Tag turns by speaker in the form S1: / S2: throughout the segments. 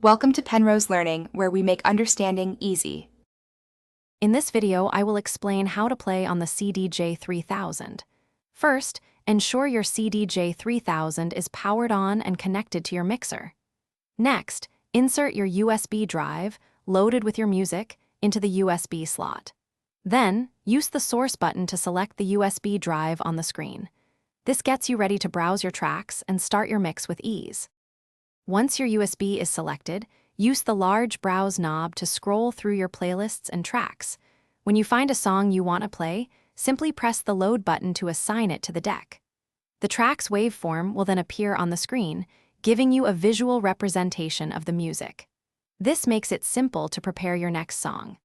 S1: Welcome to Penrose Learning, where we make understanding easy.
S2: In this video, I will explain how to play on the CDJ-3000. First, ensure your CDJ-3000 is powered on and connected to your mixer. Next, insert your USB drive, loaded with your music, into the USB slot. Then, use the source button to select the USB drive on the screen. This gets you ready to browse your tracks and start your mix with ease. Once your USB is selected, use the large Browse knob to scroll through your playlists and tracks. When you find a song you want to play, simply press the Load button to assign it to the deck. The track's waveform will then appear on the screen, giving you a visual representation of the music. This makes it simple to prepare your next song.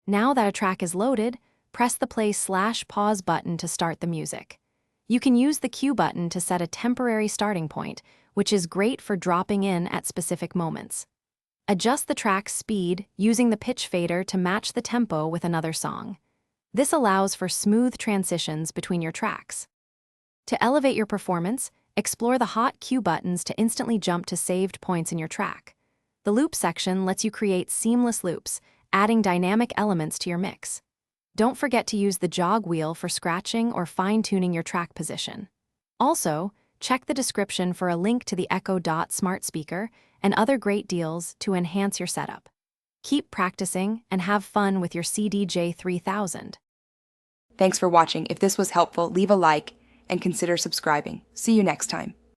S2: Now that a track is loaded, press the play/pause button to start the music. You can use the Q button to set a temporary starting point, which is great for dropping in at specific moments. Adjust the track's speed using the pitch fader to match the tempo with another song. This allows for smooth transitions between your tracks. To elevate your performance, explore the hot Q buttons to instantly jump to saved points in your track. The loop section lets you create seamless loops, adding dynamic elements to your mix. Don't forget to use the jog wheel for scratching or fine-tuning your track position. Also, check the description for a link to the Echo Dot smart speaker and other great deals to enhance your setup. Keep practicing and have fun with your CDJ-3000.
S1: Thanks for watching. If this was helpful, leave a like and consider subscribing. See you next time.